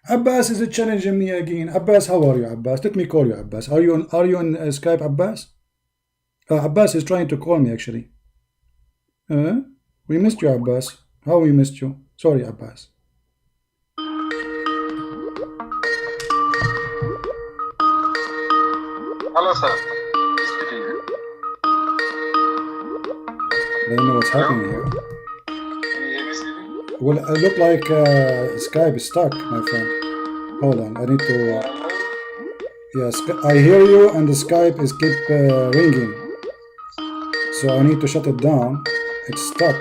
Abbas is challenging me again. Abbas, how are you, Abbas? Let me call you, Abbas. Are you on Skype, Abbas? Abbas is trying to call me actually. We missed you, Abbas. How we missed you? Sorry, Abbas. Hello, sir. I don't know what's happening here. Can you hear me, Stevie? Well, I look like Skype is stuck, my friend. Hold on, I need to. Yes, I hear you, and the Skype is keep ringing. So I need to shut it down. It's stuck.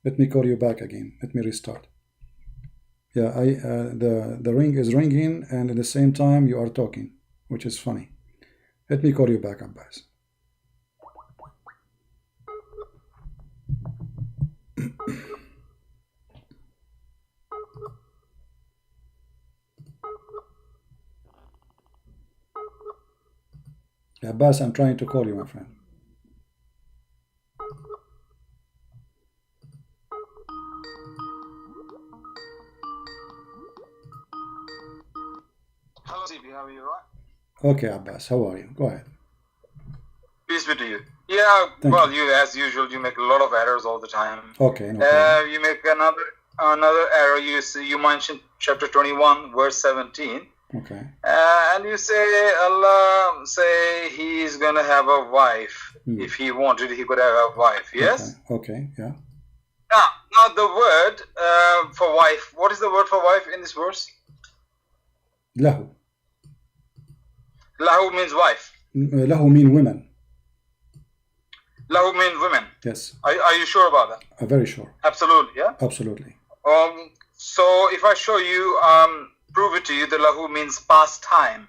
Let me call you back again. Let me restart. Yeah, the ring is ringing, and at the same time you are talking, which is funny. Let me call you back, Abbas. Abbas, I'm trying to call you, my friend. Hello, Stevie. How are you, right? Okay, Abbas, how are you? Go ahead. Peace be to you. Yeah, well, you as usual, you make a lot of errors all the time. Okay, no problem. You make another error. You mentioned chapter 21, verse 17. Okay. And you say Allah say he's gonna have a wife. If he wanted, he could have a wife. Yes. Okay. Yeah. Now the word for wife. What is the word for wife in this verse? Lahu. Lahu means wife. Lahu mean women. Lahu means women. Yes. Are you sure about that? Very sure. Absolutely. Yeah. Absolutely. So if I show you, prove it to you, the lahu means past time.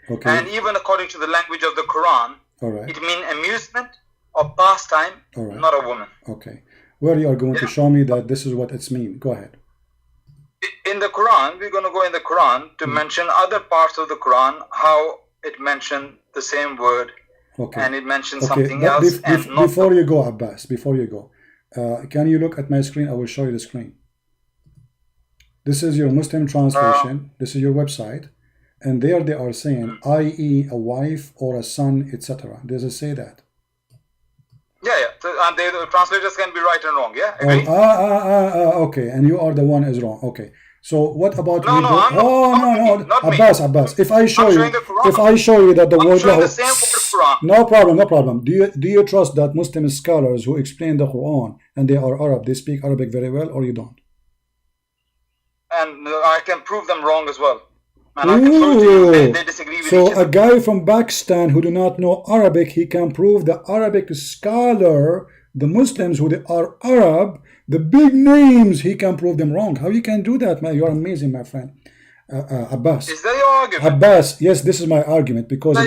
Okay. And even according to the language of the Quran, it means amusement or pastime, not a woman. Okay. Where you are going to show me that this is what it's mean. Go ahead. In the Quran, we're going to go in the Quran to mention other parts of the Quran, how it mentioned the same word. Okay. And it mentions something else. Before you go, Abbas, before you go, can you look at my screen? I will show you the screen. This is your Muslim translation. This is your website. And there they are saying, i.e. a wife or a son, etc. Does it say that? Yeah. And the translators can be right and wrong, yeah? Agree? Okay. And you are the one is wrong. Okay. So what about no, Abbas. If I show you that the word lahu, the same word Quran. No problem. Do you trust that Muslim scholars who explain the Quran and they are Arab, they speak Arabic very well, or you don't? And I can prove them wrong as well. And I can prove to you they disagree with each other. So a guy from Pakistan who do not know Arabic, he can prove the Arabic scholar, the Muslims who they are Arab, the big names, he can prove them wrong. How you can do that, man? You are amazing, my friend. Abbas. Is that your argument? Abbas, yes, this is my argument, because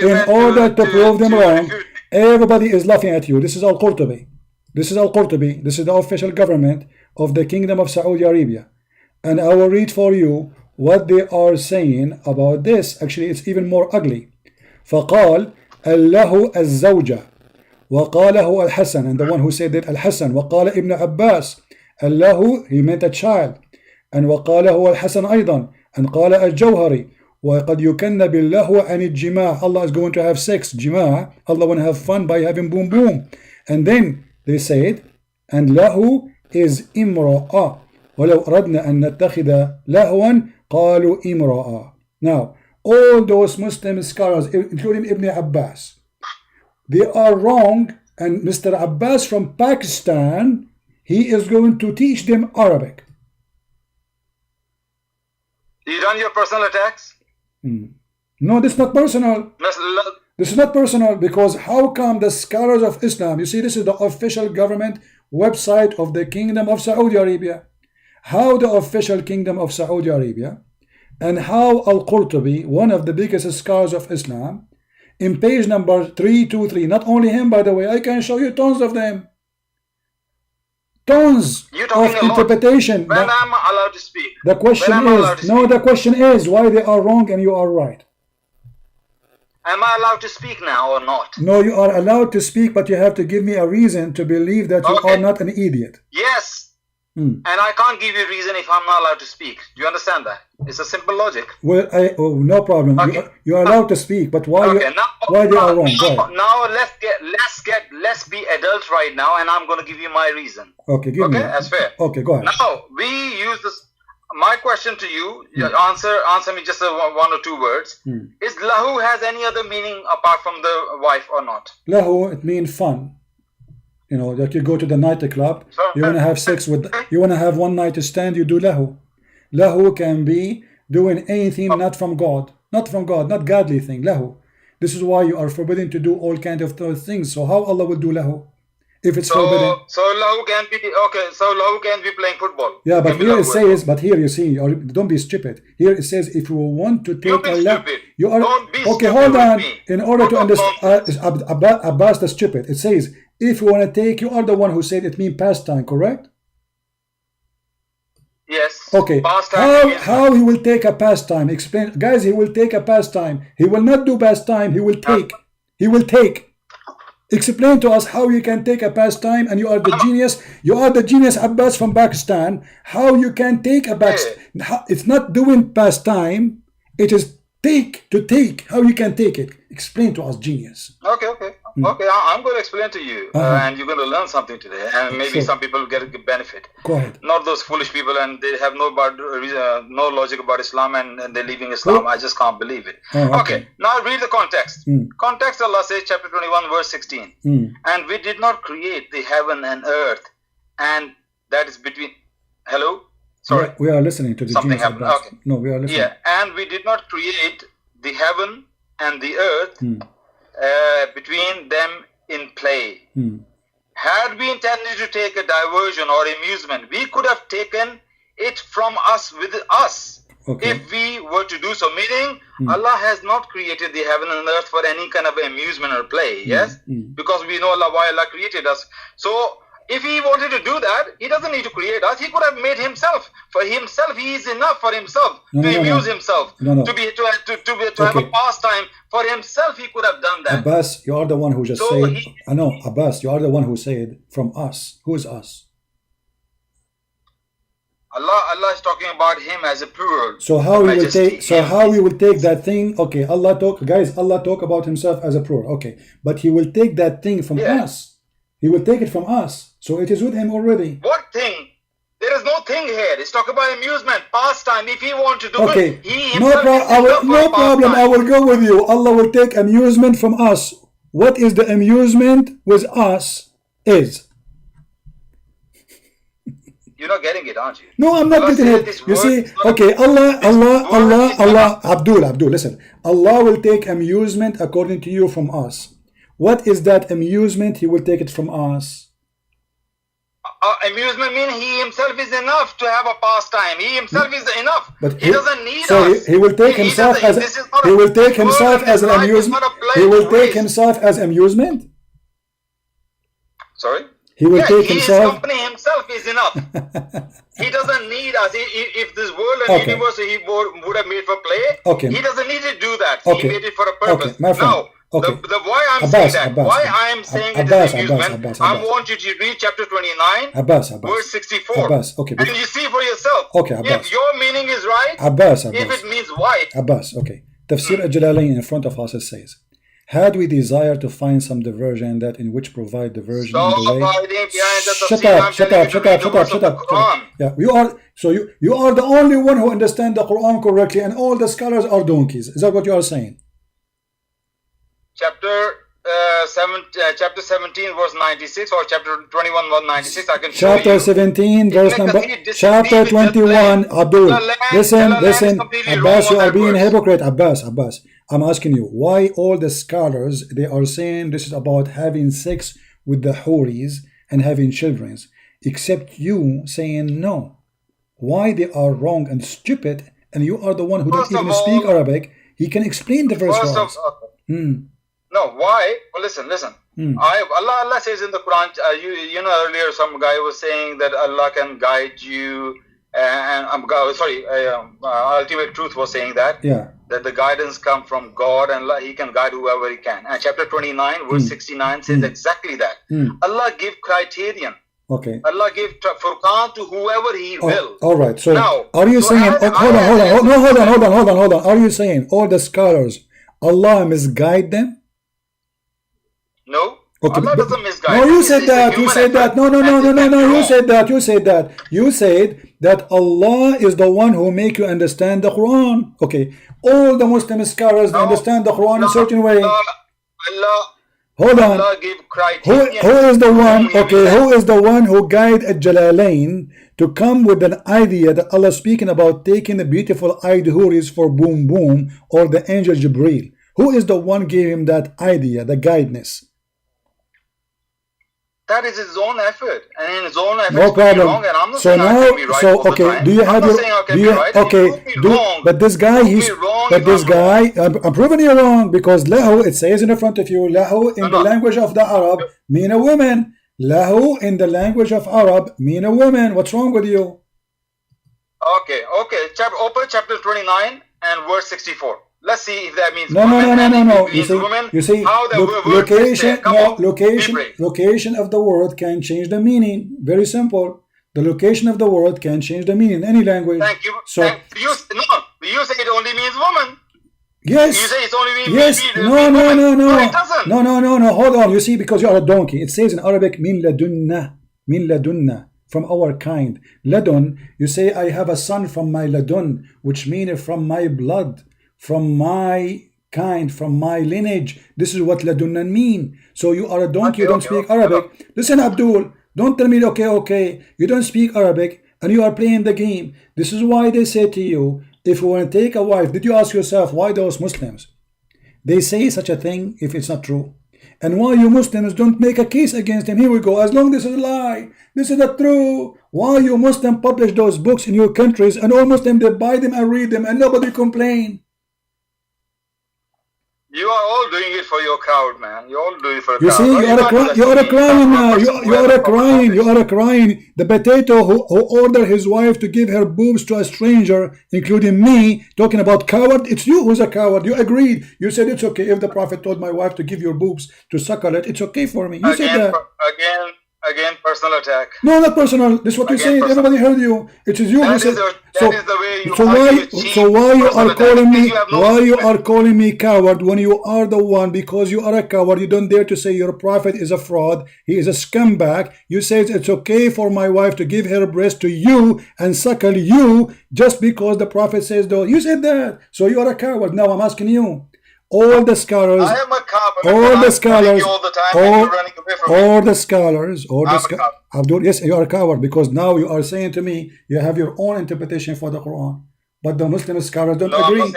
in order to prove them wrong, everybody is laughing at you. This is Al-Qurtubi. This is Al-Qurtubi. This is the official government of the Kingdom of Saudi Arabia. And I will read for you what they are saying about this. Actually, it's even more ugly. فقال الله الزوجة وقاله الحسن, and the one who said that الحسن, وقال ابن عباس الله, he meant a child, and وقاله الحسن أيضا, and قال الجوهري وقد يكن بالله عن الجماع. Allah is going to have sex, جماع. Allah want to have fun by having boom boom. And then they said, and له is امرأة ولو أردنا أن نتخذ لهوا قالوا امرأة. Now, all those Muslim scholars, including Ibn Abbas, they are wrong, and Mr. Abbas from Pakistan, he is going to teach them Arabic. You done your personal attacks? No, this is not personal. This is not personal, because how come the scholars of Islam, you see, this is the official government website of the Kingdom of Saudi Arabia. How the official Kingdom of Saudi Arabia and how Al-Qurtubi, one of the biggest scholars of Islam, in page number 323, not only him, by the way, I can show you tons of them. Tons of interpretation. When I'm allowed to speak. The question is why they are wrong and you are right. Am I allowed to speak now or not? No, you are allowed to speak, but you have to give me a reason to believe that you are not an idiot. Yes. and I can't give you a reason if I'm not allowed to speak. Do you understand that? It's a simple logic. Well, no problem. Okay. You are allowed to speak, but why? Okay, why they are wrong? Now let's be adults right now, and I'm going to give you my reason. Okay, give me. That's fair. Okay, go ahead. Now we use this. My question to you, answer me just one or two words. Is lahu has any other meaning apart from the wife or not? Lahu, it means fun. You know, like you go to the nightclub, you want to have sex with, you want to have one night stand, you do lahu. Lahu can be doing anything not from God, not godly thing, lahu. This is why you are forbidden to do all kinds of those things. So how Allah will do lahu if it's forbidden? So lahu can be, okay, so lahu can be playing football. Yeah, but here it says, but here you see, or don't be stupid. Here it says, if you want to take Allah, you are, okay, hold on. In order to understand, Abbas the stupid, it says, if you want to take, you are the one who said it means pastime, correct? Yes. Okay. How he will take a pastime? Explain, guys. He will take a pastime. He will not do pastime. He will take. He will take. Explain to us how you can take a pastime, and you are the genius. You are the genius, Abbas from Pakistan. How you can take a pastime? It's not doing pastime. It is take to take. How you can take it? Explain to us, genius. Okay. Okay, I'm going to explain to you, and you're going to learn something today, and maybe some people get a benefit. Go ahead. Not those foolish people, and they have no logic about Islam, and they're leaving Islam. I just can't believe it. Okay, now read the context. Context, Allah says, chapter 21, verse 16. And we did not create the heaven and earth, and that is between... Hello? Sorry. We are listening to the something happened. Okay. No, we are listening. Yeah, and we did not create the heaven and the earth between them in play. Had we intended to take a diversion or amusement, we could have taken it from us with us. If we were to do so, meaning Allah has not created the heaven and earth for any kind of amusement or play, yes? Because we know why Allah created us. So if he wanted to do that, he doesn't need to create us. He could have made himself. For himself, he is enough for himself to amuse himself, to have a pastime. For himself, he could have done that. Abbas, you are the one who just said. I know, Abbas, you are the one who said from us. Who is us? Allah is talking about him as a plural. So how we will take? So how we will take that thing? Okay, Allah talk about himself as a plural. Okay, but he will take that thing from us. He will take it from us. So it is with him already. What thing? There is no thing here. It's talking about amusement, pastime. If he wants to do it, he himself no problem. I will go with you. Allah will take amusement from us. What is the amusement with us is? You're not getting it, aren't you? No, I'm not getting it. You see, okay, Allah, Abdul, listen. Allah will take amusement according to you from us. What is that amusement? He will take it from us. Amusement means he himself is enough to have a pastime. He himself is enough. But he doesn't need us. He will take himself as an amusement. He will take himself as amusement. Sorry? He will take himself. His company himself is enough. He doesn't need us. If this world and universe he would have made for play, he doesn't need to do that. He made it for a purpose. Now, why I'm saying that? Why I'm saying it is amusement? I want you to read chapter 29, verse 64. And you see for yourself. If your meaning is right, if it means white. Tafsir al-Jalalain in front of us it says, had we desire to find some diversion that in which provide diversion in the way. Shut up. Yeah, you are the only one who understands the Quran correctly, and all the scholars are donkeys. Is that what you are saying? Chapter 17 verse 96 or chapter 21 verse 96, I can show you. Chapter 17 verse number, chapter 21. Abdul, listen, Abbas, you are being a hypocrite. Abbas, I'm asking you, why all the scholars, they are saying this is about having sex with the houris and having children, except you saying no? Why they are wrong and stupid, and you are the one who doesn't even speak Arabic? He can explain the verse for us. No, why? Well, listen. Allah says in the Quran, you know, earlier some guy was saying that Allah can guide you, and Ultimate Truth was saying that. That the guidance comes from God and He can guide whoever He can. And chapter 29, verse 69 says exactly that. Allah give criterion Okay. Allah gave Furqan to whoever He will. All right. So now, are you saying? Hold on. Are you saying all the scholars, Allah misguide them? No. Okay, Allah doesn't misguide. No, you said that. You said that. No. You said that. You said that. You said that Allah is the one who make you understand the Quran. Okay. All the Muslim scholars understand the Quran in a certain way. Hold on. Who is the one? Okay, who is the one who guided Jalalain to come with an idea that Allah is speaking about taking the beautiful eyed huris for boom boom, or the angel Jibreel? Who is the one gave him that idea, the guidance? That is his own effort, and in his own effort, no problem. Wrong, and I'm not so saying now, I can be right so okay, the do you have your? Do you okay? But this guy, he's. But this guy, I'm proving you wrong, because lahu, it says in the front of you, lahu in the language of the Arab mean a woman. Lahu in the language of Arab mean a woman. What's wrong with you? Okay. Open chapter 29 and verse 64. Let's see if that means no. You see, how the location of the word can change the meaning. Very simple. The location of the word can change the meaning in any language. Thank you. So you say it only means woman. Yes. You say it only means yes. No. It doesn't. No. Hold on. You see, because you are a donkey. It says in Arabic, min ladunna, from our kind. Ladun. You say, I have a son from my ladun, which means from my blood, from my kind, from my lineage. This is what ladunna mean. So you are a donkey, you don't speak Arabic. Listen, Abdul, don't tell me okay, you don't speak Arabic and you are playing the game. This is why they say to you, if you want to take a wife, did you ask yourself why those Muslims, they say such a thing if it's not true? And why you Muslims don't make a case against them? Here we go, as long as this is a lie, this is not true. Why you Muslims publish those books in your countries and all Muslims, they buy them and read them and nobody complain? You are all doing it for your crowd, man. You all do it for you crowd. See, you are crying now. You are crying. The potato who ordered his wife to give her boobs to a stranger, including me, talking about coward. It's you who's a coward. You agreed. You said it's okay if the Prophet told my wife to give your boobs to suckle it. It's okay for me. You said that. Again, personal attack. No, not personal. This is what you said. Everybody heard you. It is you who said. So why you are calling me? Why you are calling me coward when you are the one? Because you are a coward. You don't dare to say your prophet is a fraud. He is a scumbag. You say it's okay for my wife to give her breast to you and suckle you just because the prophet says though. You said that. So you are a coward. Now I'm asking you. All the scholars, I am a coward. All the scholars, all the time you're running away from all the scholars, Abdul, yes, you are a coward because now you are saying to me you have your own interpretation for the Quran, but the Muslim scholars don't agree.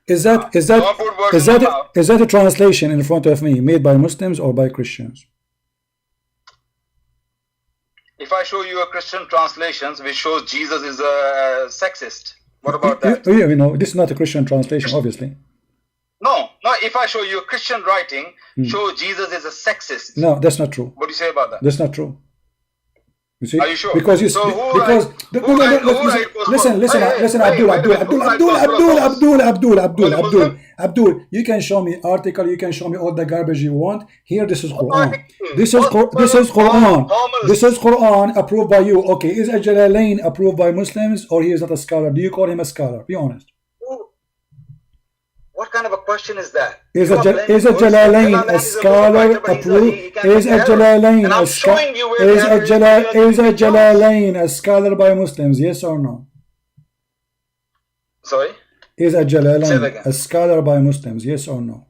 Is that a translation in front of me made by Muslims or by Christians? If I show you a Christian translations which shows Jesus is a sexist, what about that? You know, this is not a Christian translation, obviously. No, if I show you a Christian writing, show Jesus is a sexist. No, that's not true. What do you say about that? That's not true. You see? Are you sure? Because you listen, Abdul, you can show me article, you can show me all the garbage you want. Here, this is Quran. This is Quran approved by you. Okay, is a Jalalain approved by Muslims or he is not a scholar? Do you call him a scholar? Be honest. What kind of a question is that? Is a Jalalain a scholar approved? Is a Jalalain a scholar by Muslims? Yes or no? Sorry? Is a Jalalain a scholar by Muslims? Yes or no?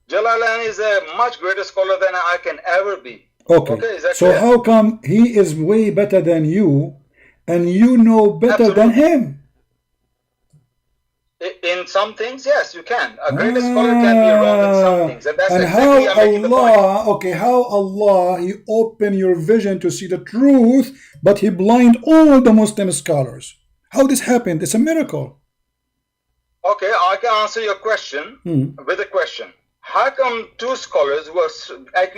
Jalalain is a much greater scholar than I can ever be. Okay, so how come he is way better than you and you know better than him? In some things, yes, you can. A great scholar can be wrong in some things. And that's exactly how Allah, He opened your vision to see the truth, but He blind all the Muslim scholars. How this happened? It's a miracle. Okay, I can answer your question with a question. How come two scholars who are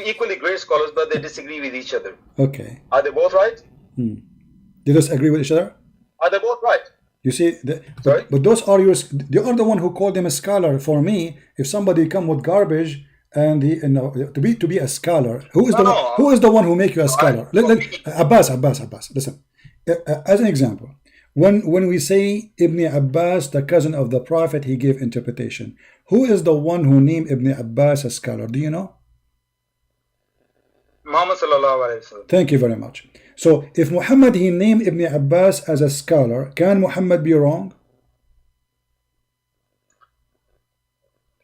equally great scholars, but they disagree with each other? Okay. Are they both right? They just agree with each other? Are they both right? You see, but those are you are the one who called them a scholar. For me, if somebody come with garbage, and he, to be a scholar. Who is the one who make you a scholar? Abbas. Listen, as an example, when we say Ibn Abbas, the cousin of the Prophet, he gave interpretation. Who is the one who named Ibn Abbas a scholar? Do you know? Muhammad sallallahu alaihi wasallam. Thank you very much. So if Muhammad, he named Ibn Abbas as a scholar, can Muhammad be wrong?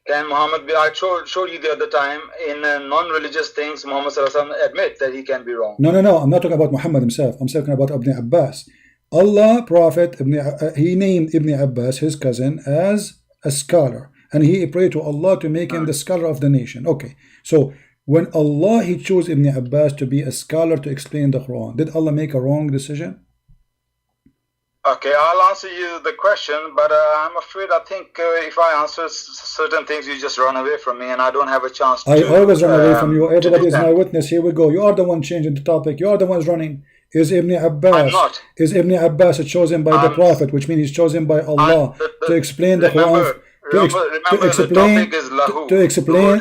Can Muhammad be? I showed you the other time in non-religious things. Muhammad sallallahu alaihi wasallam admit that he can be wrong. No. I'm not talking about Muhammad himself. I'm talking about Ibn Abbas. Allah, Prophet, he named Ibn Abbas, his cousin, as a scholar, and he prayed to Allah to make him the scholar of the nation. Okay, so when Allah, he chose Ibn Abbas to be a scholar to explain the Quran, did Allah make a wrong decision? Okay, I'll answer you the question, but I'm afraid I think if I answer certain things, you just run away from me, and I don't have a chance to. I always run away from you. Everybody is my witness. Here we go. You are the one changing the topic. You are the ones running. Is Ibn Abbas chosen by the Prophet, which means he's chosen by Allah to explain the Quran? To explain.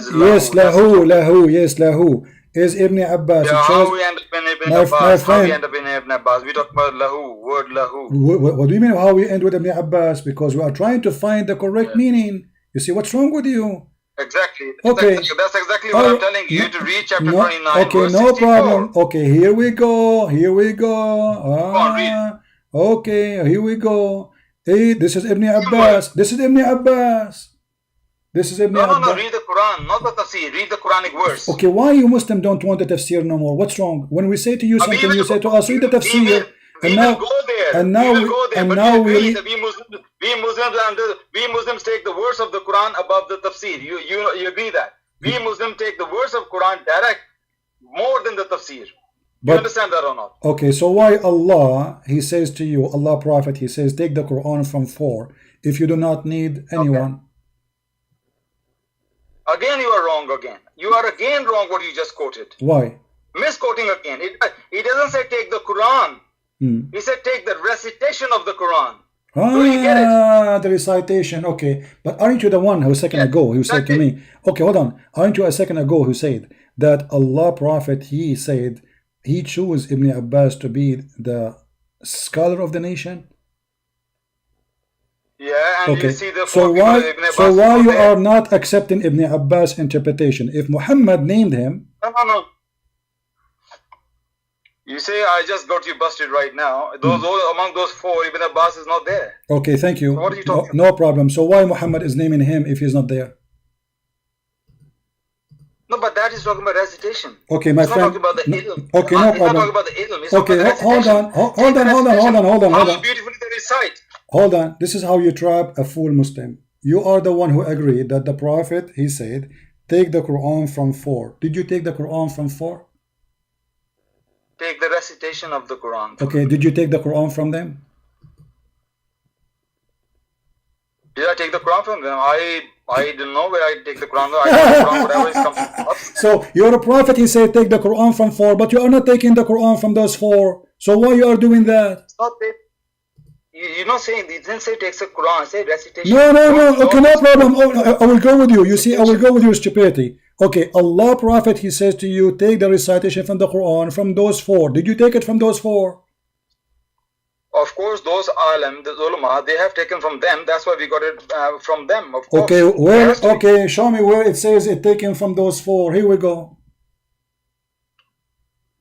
Yes, lahu. Is Ibn Abbas how we end up in Ibn Abbas? How we end up in Ibn Abbas? We talk about lahu, word lahu. What do you mean how we end with Ibn Abbas? Because we are trying to find the correct meaning. You see what's wrong with you? Exactly. Okay. That's exactly what I'm telling you. To read chapter 29. Okay, verse no 64. problem. Okay, here we go. Go on, read. Okay, here we go. Hey, this is Ibn Abbas. This is Ibn Abbas. This is Ibn Abbas. No, read the Quran, not the tafsir. Read the Quranic verse. Okay, why you Muslim don't want the tafsir no more? What's wrong? When we say to you something, you say to us, read the tafsir. We will go there. We Muslims take the words of the Quran above the tafsir. You agree that? We Muslims take the words of Quran direct more than the tafsir. You understand that or not? Okay, so why Allah, he says to you, Allah Prophet, he says, take the Quran from 4 if you do not need anyone. Okay. Again, you are wrong again. You are again wrong what you just quoted. Why? Misquoting again. He doesn't say take the Quran. He said take the recitation of the Quran. Do you get it? The recitation. Okay. But aren't you the one who a second ago who said to me, okay, hold on. Aren't you a second ago who said that Allah Prophet, he said he chose Ibn Abbas to be the scholar of the nation? Yeah, and okay. You see the so why you are not accepting Ibn Abbas interpretation? If Muhammad named him, no. You say I just got you busted right now. Among those 4, Ibn Abbas is not there. Okay, thank you. So what are you talking no problem. So why Muhammad is naming him if he's not there? No, but that is talking about recitation. Okay, my friend. Not talking about the ilm. Okay, no problem. Not talking about the ilm. It's okay, hold on. How beautifully they recite. Hold on. This is how you trap a full Muslim. You are the one who agreed that the Prophet, he said, take the Quran from 4. Did you take the Quran from 4? Take the recitation of the Quran. Okay, did you take the Quran from them? Did I take the Quran from them? I don't know where I take the Quran. I take the Quran, whatever is coming. So you're a prophet, he said take the Quran from 4, but you are not taking the Quran from those 4. So why you are doing that? It's not that. You're not saying, it didn't say takes the Quran, say recitation. No. Okay, no problem. I will go with you. You see, I will go with your stupidity. Okay, Allah Prophet, he says to you, take the recitation from the Quran from those 4. Did you take it from those 4? Of course, those alim, the ulama, they have taken from them. That's why we got it from them. Of course. Okay, where? Okay, show me where it says it taken from those 4. Here we go.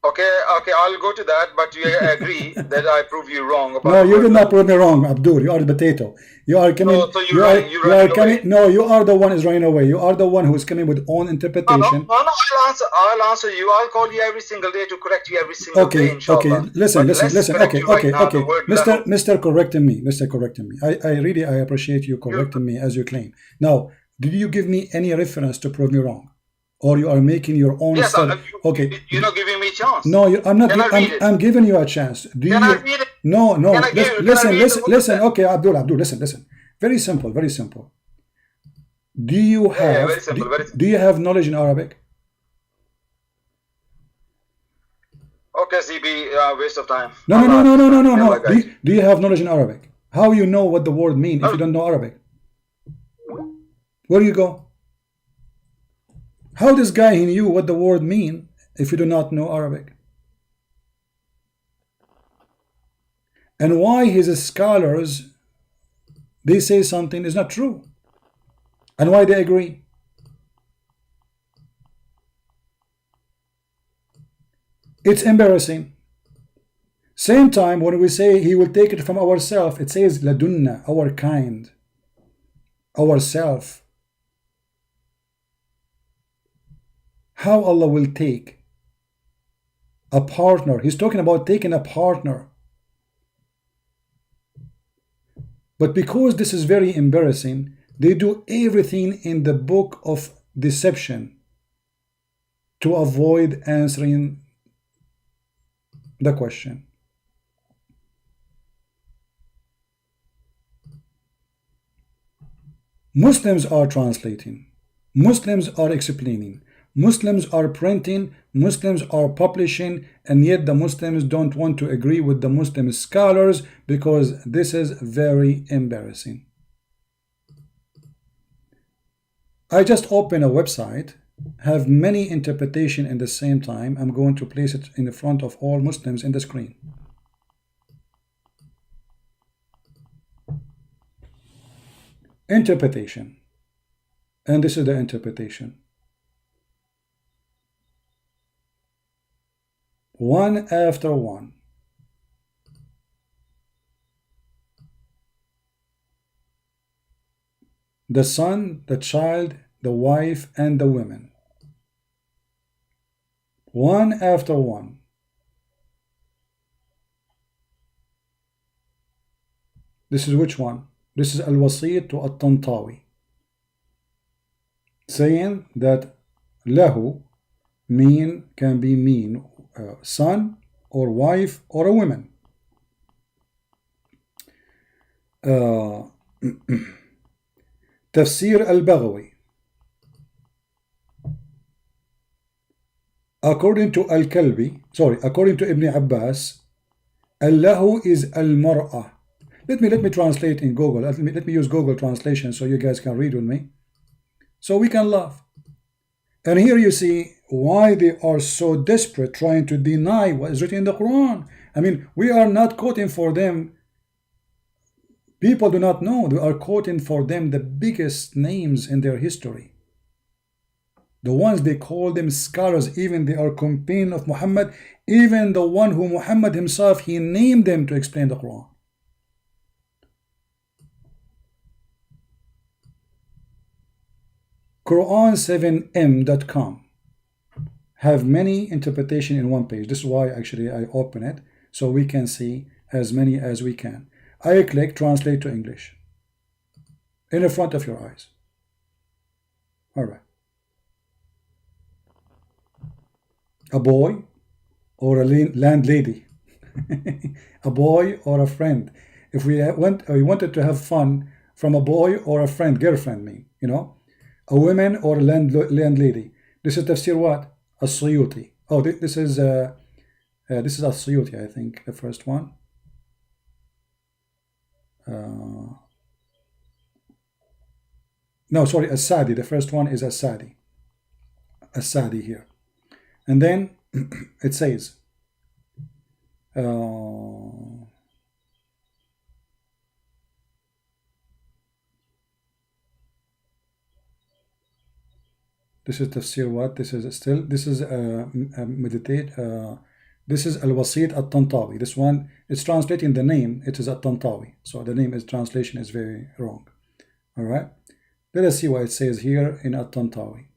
Okay, I'll go to that, but you agree that I prove you wrong about. No, you did not prove me wrong, Abdul. You are the potato. You are coming. So you are coming. No, you are the one who is running away. You are the one who is coming with own interpretation. No, I'll answer you. I'll call you every single day to correct you every single day. Inshallah. Okay. Listen. Okay. Mr. Correcting me. I appreciate you correcting me as you claim. Now, did you give me any reference to prove me wrong? Or you are making your own study? Okay. You're not giving me a chance. No, I'm not. I'm giving you a chance. I read it? No. Listen. Okay, Abdul, listen. Very simple. Do you have? Very simple. Do you have knowledge in Arabic? Okay, CB, waste of time. No. Do you have knowledge in Arabic? How you know what the word means if you don't know Arabic? Where do you go? How this guy he knew what the word mean if you do not know Arabic? And why his scholars, they say something is not true, and why they agree? It's embarrassing. Same time when we say he will take it from ourselves, it says ladunna, our kind, ourself. How Allah will take a partner? He's talking about taking a partner. But because this is very embarrassing, they do everything in the book of deception to avoid answering the question. Muslims are translating, Muslims are explaining, Muslims are printing, Muslims are publishing, and yet the Muslims don't want to agree with the Muslim scholars because this is very embarrassing. I just opened a website, have many interpretation in the same time. I'm going to place it in the front of all Muslims in the screen. Interpretation, and this is the interpretation, one after one. The son, the child, the wife, and the women, one after one. This is which one? This is Al-Wasit to At-Tantawi, saying that lahu can be son or wife or a woman. Tafsir al-Baghawi, according to Al-Kalbi, according to Ibn Abbas, Allahu is al-mar'ah. Let me translate in Google. Let me use Google translation so you guys can read with me, so we can laugh. And here you see why they are so desperate trying to deny what is written in the Quran. I mean, we are not quoting for them. People do not know. We are quoting for them the biggest names in their history. The ones they call them scholars, even they are companion of Muhammad, even the one who Muhammad himself, he named them to explain the Quran. Quran7m.com have many interpretation in one page. This is why actually I open it so we can see as many as we can. I click translate to English in the front of your eyes. All right. A boy or a landlady, a boy or a friend. If we wanted to have fun from a boy or a friend, girlfriend, a woman or a landlady. This is tafsir what? As-Suyuti. Oh, this is As-Suyuti, I think, the first one. No, sorry, As-Sadi. The first one is As-Sadi. As-Sadi here. And then it says, this is tafsir what? This is meditate. This is Al-Wasit At-Tantawi. This one, it's translating the name. It is At-Tantawi. So the name is translation is very wrong. All right. Let us see what it says here in At-Tantawi.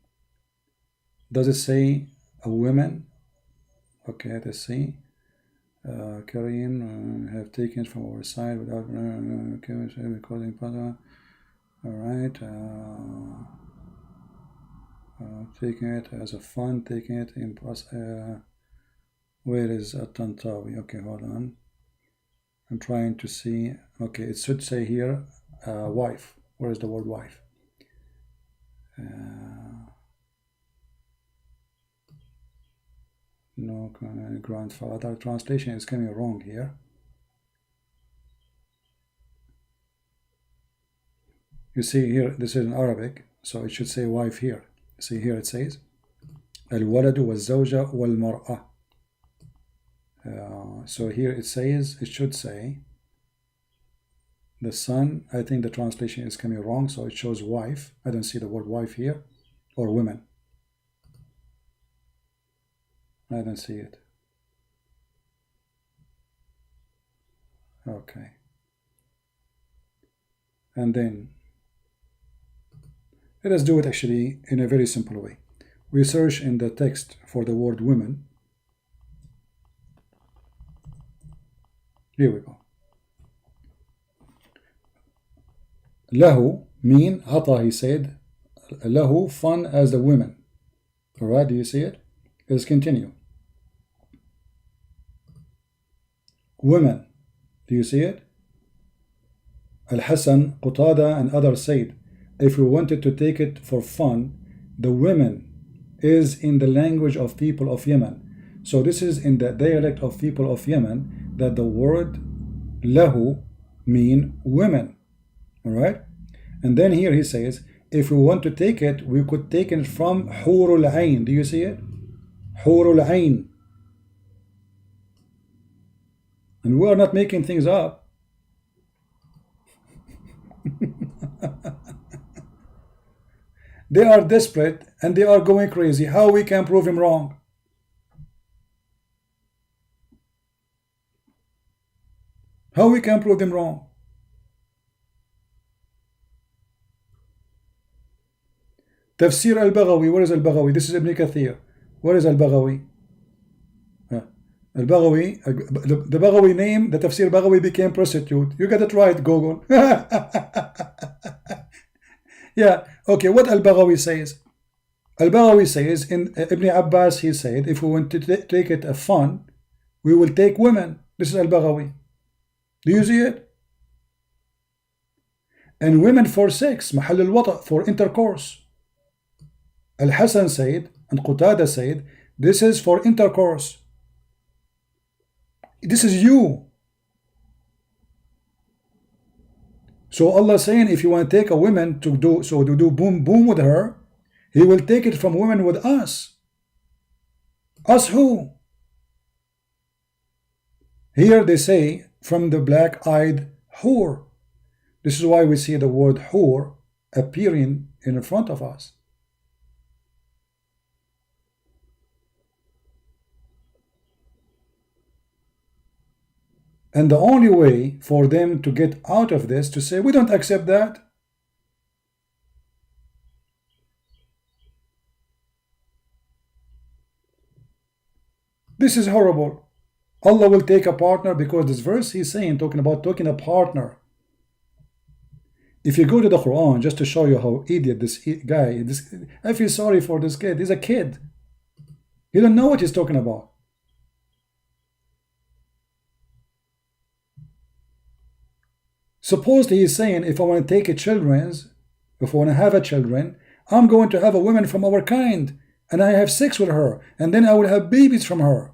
Does it say a woman? Okay, let's see. Kareem have taken it from our side without recording. All right. Taking it as a fun, taking it in where is At-Tantawi? Okay, hold on. I'm trying to see. Okay, it should say here wife. Where is the word wife? No, grandfather. Translation is coming wrong here. You see here, this is in Arabic, so it should say wife here. See here it says الولد والزوجة والمرأة. So here it says, it should say the son. I think the translation is coming wrong, so it shows wife. I don't see the word wife here, or women. I don't see it. Okay. And then let us do it actually in a very simple way. We search in the text for the word women. Here we go. Lahu mean Ata, he said. Lahu fun as the women. Alright, do you see it? Let's continue. Women. Do you see it? Al-Hasan, Qutada, and others said, if we wanted to take it for fun, the women is in the language of people of Yemen. So this is in the dialect of people of Yemen that the word lahu mean women. Alright? And then here he says, if we want to take it, we could take it from Hurul Ain. Do you see it? Hurul Ain. And we are not making things up. They are desperate and they are going crazy. How we can prove him wrong? How we can prove them wrong? Tafsir al-Baghawi. Where is al-Baghawi? This is Ibn Kathir. Where is al-Baghawi? Al-Baghawi, the Baghawi name, the Tafsir Baghawi became prostitute. You got it right, Google. Yeah, okay, what Al-Baghawi says? Al-Baghawi says, in Ibn Abbas, he said, if we want to take it a fun, we will take women. This is Al-Baghawi. Do you see it? And women for sex, محل الوطأ, for intercourse. Al-Hasan said, and Qutada said, this is for intercourse. This is you. So Allah saying, if you want to take a woman to do boom boom with her, He will take it from women with us. Us who? Here they say from the black-eyed whore. This is why we see the word whore appearing in front of us. And the only way for them to get out of this to say, we don't accept that. This is horrible. Allah will take a partner, because this verse he's saying, talking about taking a partner. If you go to the Quran, just to show you how idiot this guy, I feel sorry for this kid. He's a kid. He don't know what he's talking about. Suppose he is saying, if I want to take a children's, if I want to have a children, I'm going to have a woman from our kind, and I have sex with her, and then I will have babies from her.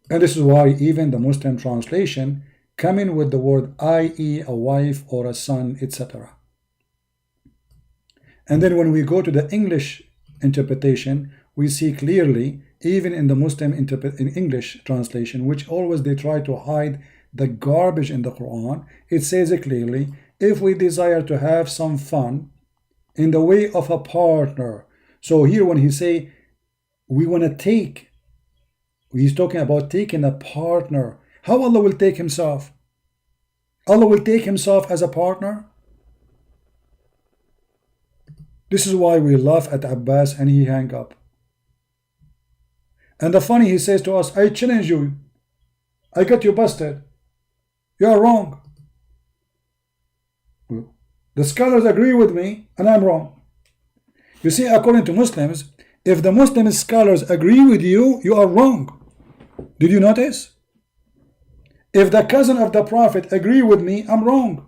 And this is why even the Muslim translation come in with the word i.e. a wife or a son, etc. And then when we go to the English interpretation, we see clearly, even in the Muslim in English translation, which always they try to hide the garbage in the Quran, it says it clearly, if we desire to have some fun in the way of a partner. So here when he say we want to take, he's talking about taking a partner. How Allah will take himself? Allah will take himself as a partner? This is why we laugh at Abbas and he hang up. And the funny, he says to us, I challenge you. I got you busted. You are wrong. The scholars agree with me and I'm wrong. You see, according to Muslims, if the Muslim scholars agree with you, you are wrong. Did you notice? If the cousin of the Prophet agree with me, I'm wrong.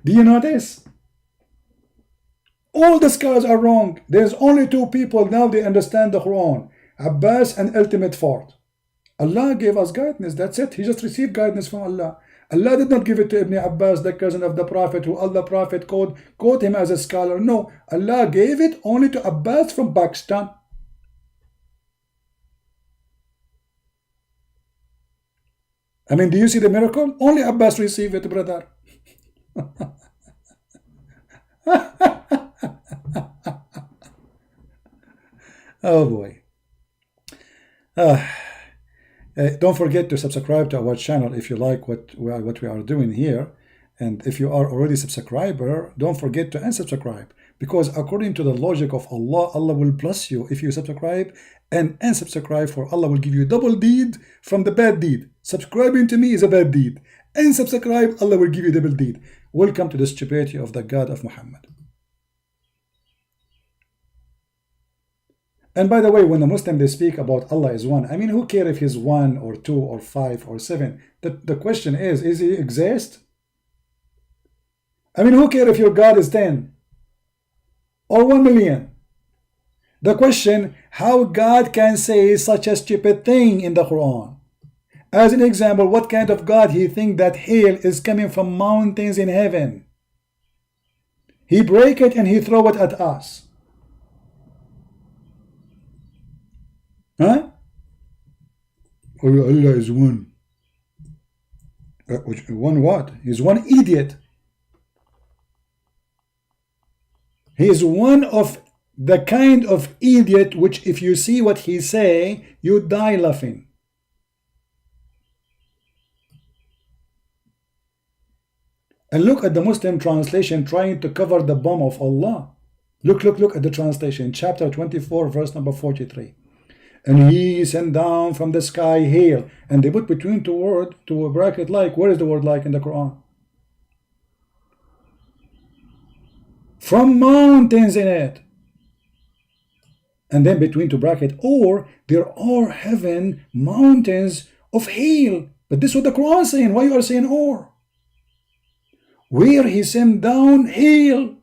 Do you notice? All the scholars are wrong. There's only two people now they understand the Quran, Abbas and Ultimate Fort. Allah gave us guidance. That's it. He just received guidance from Allah. Allah did not give it to Ibn Abbas, the cousin of the Prophet, who Allah Prophet quote him as a scholar. No, Allah gave it only to Abbas from Pakistan. I mean, do you see the miracle? Only Abbas received it, brother. Oh boy. Don't forget to subscribe to our channel if you like what we are doing here. And if you are already a subscriber, don't forget to unsubscribe. Because according to the logic of Allah, Allah will bless you if you subscribe and unsubscribe, for Allah will give you double deed from the bad deed. Subscribing to me is a bad deed. Unsubscribe, Allah will give you double deed. Welcome to the stupidity of the God of Muhammad. And by the way, when the Muslim they speak about Allah is one, I mean, who cares if he's 1 or 2 or 5 or 7? The question is he exist? I mean, who cares if your God is 10 or 1 million? The question, how God can say such a stupid thing in the Quran? As an example, what kind of God he think that hail is coming from mountains in heaven? He break it and he throw it at us. Huh? Oh, Allah is one. One what? He's one idiot. He is one of the kind of idiot which if you see what he say, you die laughing. And look at the Muslim translation trying to cover the bomb of Allah. Look at the translation, chapter 24, verse number 43. And he sent down from the sky hail. And they put between two words, to a bracket like. Where is the word like in the Quran? From mountains in it. And then between two bracket, or there are heaven mountains of hail. But this is what the Quran is saying. Why you are saying or? Where he sent down hail.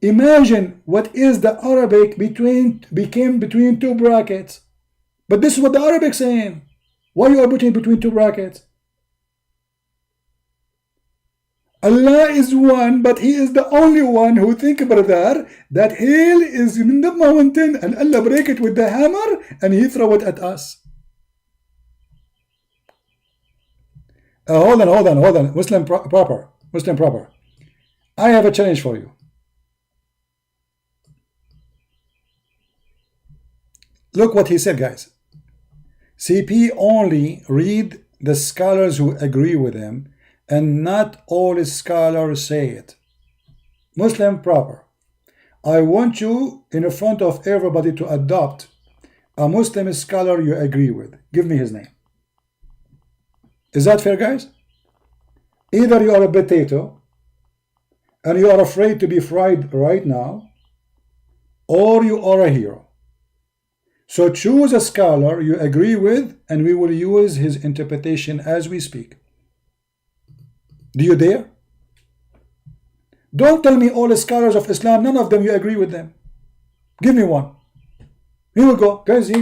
Imagine what is the Arabic became between two brackets. But this is what the Arabic saying. Why you are putting between two brackets? Allah is one, but he is the only one who think, brother, that hail is in the mountain and Allah break it with the hammer and he throw it at us. Hold on. Muslim proper. I have a challenge for you. Look what he said, guys. CP only read the scholars who agree with him, and not all scholars say it. Muslim proper. I want you in front of everybody to adopt a Muslim scholar you agree with. Give me his name. Is that fair, guys? Either you are a potato and you are afraid to be fried right now, or you are a hero. So choose a scholar you agree with, and we will use his interpretation as we speak. Do you dare? Don't tell me all the scholars of Islam, none of them you agree with them. Give me one. Here we go. Guys,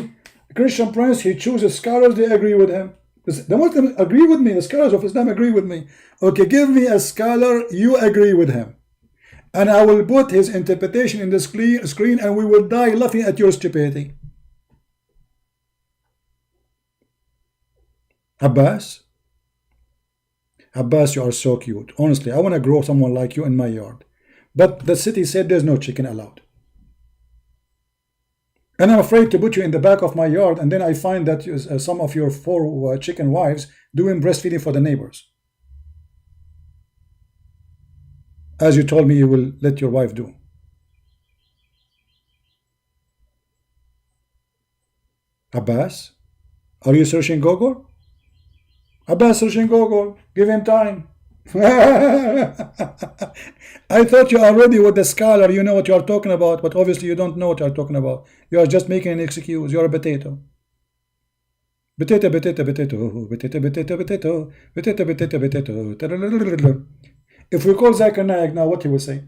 Christian Prince, he chooses scholars, they agree with him. The Muslims agree with me, the scholars of Islam agree with me. Okay, give me a scholar, you agree with him. And I will put his interpretation in the screen and we will die laughing at your stupidity. Abbas, you are so cute. Honestly, I want to grow someone like you in my yard. But the city said there's no chicken allowed. And I'm afraid to put you in the back of my yard, and then I find that some of your 4 chicken wives doing breastfeeding for the neighbors. As you told me you will let your wife do. Abbas, are you searching Google? Abbas searching Google. Give him time. I thought you are ready with the scholar. You know what you are talking about, but obviously you don't know what you are talking about. You are just making an excuse. You are a potato. Potato. If we call Zakir Naik now, what he will say?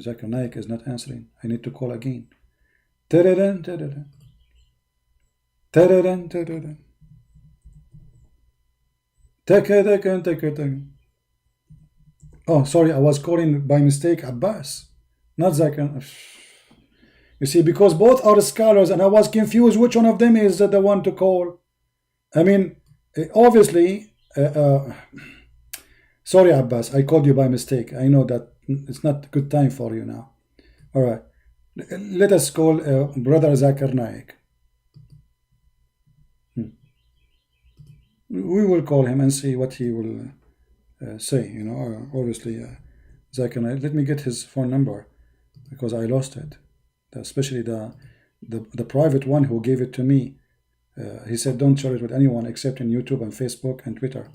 Zakir Naik is not answering. I need to call again. Ta-da-dan, ta-da-dan. Ta-da-dan, ta-da-dan. Ta-ka-da-kan, ta-ka-da-kan. Oh, sorry, I was calling by mistake Abbas, not Zakir. You see, because both are scholars, and I was confused which one of them is the one to call. I mean, obviously, sorry, Abbas, I called you by mistake. I know that it's not a good time for you now. All right, let us call Brother Zakir Naik. We will call him and see what he will say. You know, obviously, Zakir Naik. Let me get his phone number because I lost it. Especially the private one who gave it to me. He said don't share it with anyone except in YouTube and Facebook and Twitter.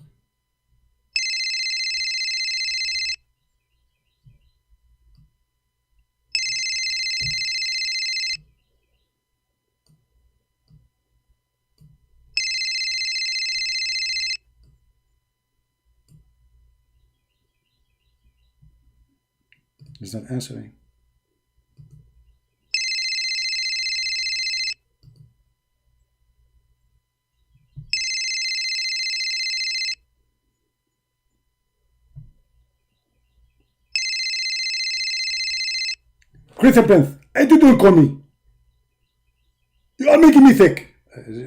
He's not answering. Christian Prince, and you don't call me. You are making me sick.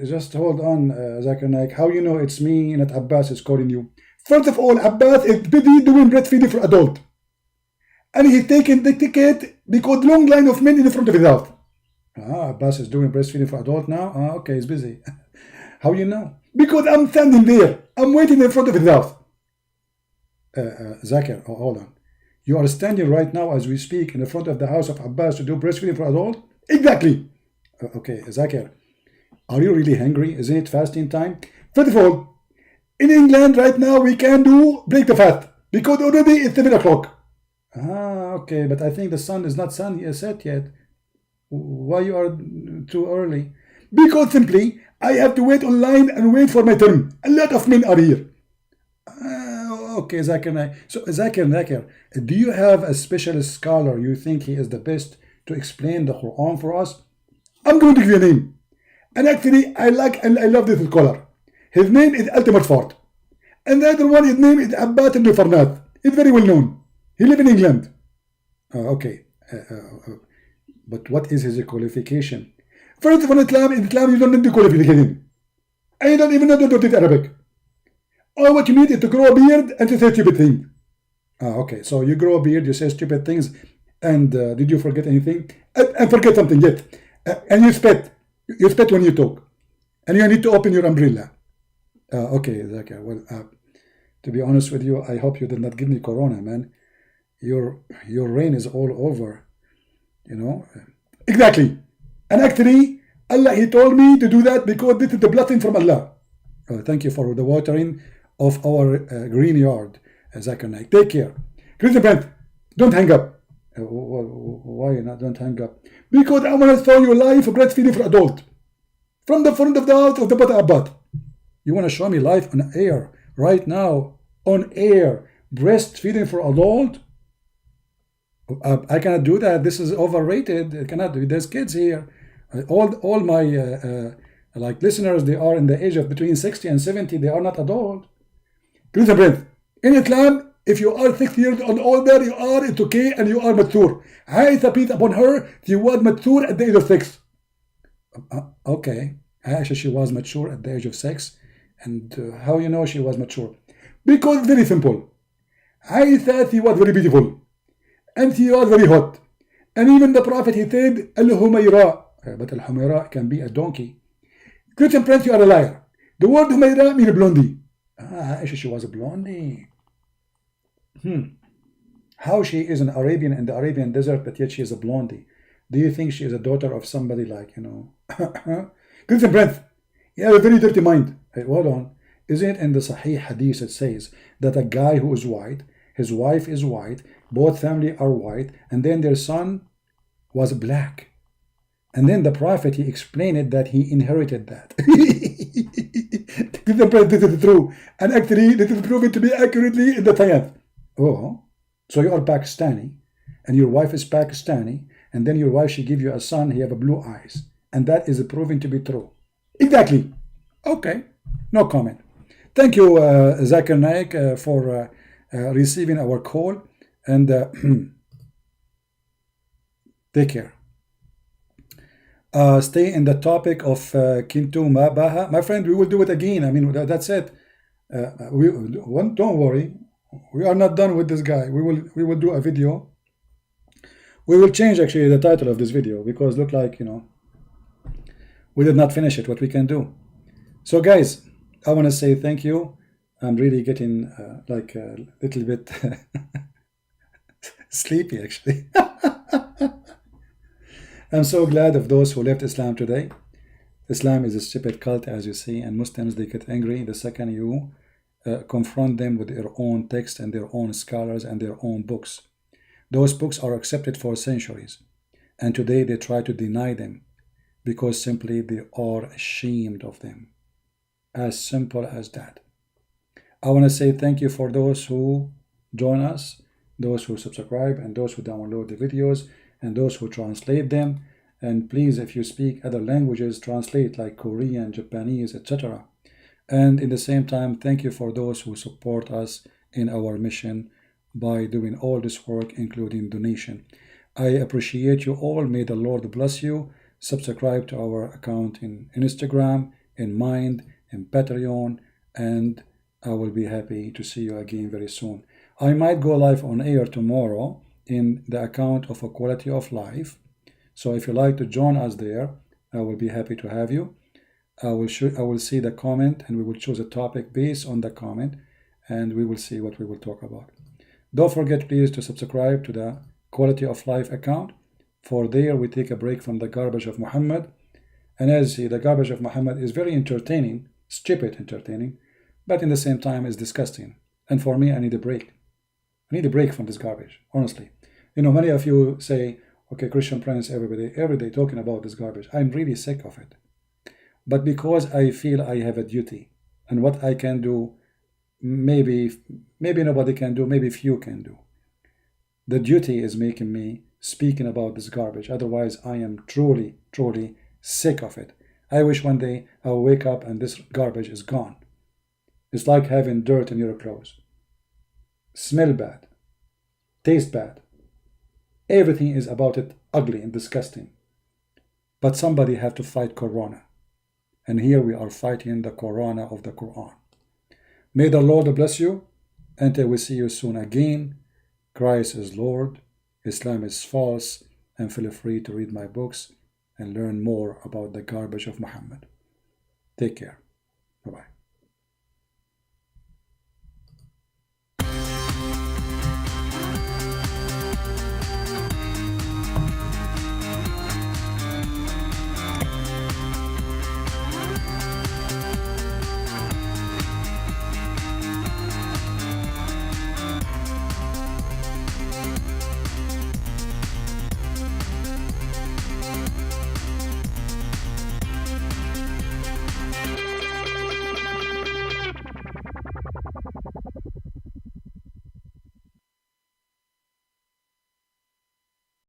Just hold on, Zakir Naik. How you know it's me, not Abbas is calling you? First of all, Abbas is busy doing breastfeeding for adult. And he's taking the ticket because long line of men in the front of his house. Abbas is doing breastfeeding for adult now? Okay, he's busy. How you know? Because I'm standing there. I'm waiting in front of his house. Zakir, hold on. You are standing right now as we speak in the front of the house of Abbas to do breastfeeding for adult? Exactly. Okay, Zakir, are you really hungry? Isn't it fasting time? First of all, in England right now we can break the fast because already it's 7 o'clock. Okay, but I think the sun is not set yet. Why you are too early? Because simply I have to wait online and wait for my turn. A lot of men are here. Okay, Zakir. So Zakir, do you have a special scholar you think he is the best to explain the Quran for us? I'm going to give you a name. And actually, I love this scholar. His name is Ultimate Fort. And the other one, his name is Abbas ibn Farnat. He's very well known. He lives in England. Okay. But what is his qualification? First of all, in Islam you don't need the qualification. And you don't even know to read Arabic. All what you need is to grow a beard and to say stupid things. Okay, so you grow a beard, you say stupid things, and did you forget anything? And forget something yet. And you spit. You spit when you talk. And you need to open your umbrella. Okay, Zakir. Well, to be honest with you, I hope you did not give me corona, man. Your reign is all over. You know? Exactly. And actually, Allah, He told me to do that because this is the blessing from Allah. Thank you for the watering of our green yard, Zakir Naik. Take care. Christian Brent, don't hang up. Why not? Don't hang up. Because I want to show you live breastfeeding for adult. From the front of the house of the Bata Abad. You want to show me live on air, right now, on air, breastfeeding for adult? I cannot do that. This is overrated. I cannot do it. There's kids here. All my like listeners, they are in the age of between 60 and 70. They are not adult. Christian Brent, in Islam, if you are 6 years and older, it's okay and you are mature. Aisha, peace upon her, she was mature at the age of 6. Okay, Aisha, she was mature at the age of 6. And how you know she was mature? Because very simple. Aisha, she was very beautiful. And she was very hot. And even the Prophet, he said, Al-Humayra. But Al-Humayra can be a donkey. Christian Prince, you are a liar. The word Humayra means blondie. Aisha, she was a blondie. How she is an Arabian in the Arabian desert, but yet she is a blondie? Do you think she is a daughter of somebody like, you know? Christian Prince, you have a very dirty mind. Hey, hold on. Isn't it in the Sahih Hadith it says that a guy who is white, his wife is white, both family are white, and then their son was black. And then the Prophet, he explained it that he inherited that. This is true. And actually, this is proven to be accurately in the science. Oh, so you are Pakistani. and your wife is Pakistani, and then your wife, she give you a son, he have a blue eyes, and that is proven to be true. Exactly. Okay, no comment. Thank you, Zakir Naik, for receiving our call, and take care. Stay in the topic of Kintu Mabaha. My friend, we will do it again. I mean, that's it. Don't worry. We are not done with this guy. We will do a video. We will change actually the title of this video because look like, you know, we did not finish it, what we can do. So guys, I want to say thank you. I'm really getting like a little bit sleepy actually. I'm so glad of those who left Islam today. Islam is a stupid cult, as you see, and Muslims, they get angry the second you confront them with their own text and their own scholars and their own books. Those books are accepted for centuries, and today they try to deny them because simply they are ashamed of them. As simple as that. I want to say thank you for those who join us, those who subscribe, and those who download the videos, and those who translate them. And please, if you speak other languages, translate like Korean, Japanese, etc. And in the same time, thank you for those who support us in our mission by doing all this work, including donation. I appreciate you all. May the Lord bless you. Subscribe to our account in Instagram, in Mind, in Patreon, and I will be happy to see you again very soon. I might go live on air tomorrow in the account of A Quality of Life. So if you like to join us there, I will be happy to have you. I will see the comment, and we will choose a topic based on the comment, and we will see what we will talk about. Don't forget, please, to subscribe to the Quality of Life account. For there, we take a break from the garbage of Muhammad. And as you see, the garbage of Muhammad is very entertaining, stupid entertaining, but in the same time is disgusting. And for me, I need a break. I need a break from this garbage, honestly. You know, many of you say, okay, Christian Prince, every day talking about this garbage. I'm really sick of it. But because I feel I have a duty, and what I can do, maybe nobody can do, maybe few can do. The duty is making me speaking about this garbage. Otherwise, I am truly, truly sick of it. I wish one day I will wake up and this garbage is gone. It's like having dirt in your clothes. Smell bad. Taste bad. Everything is about it ugly and disgusting. But somebody had to fight Corona. And here we are fighting the Corona of the Quran. May the Lord bless you. Until we see you soon again. Christ is Lord. Islam is false. And feel free to read my books and learn more about the garbage of Muhammad. Take care. Bye-bye.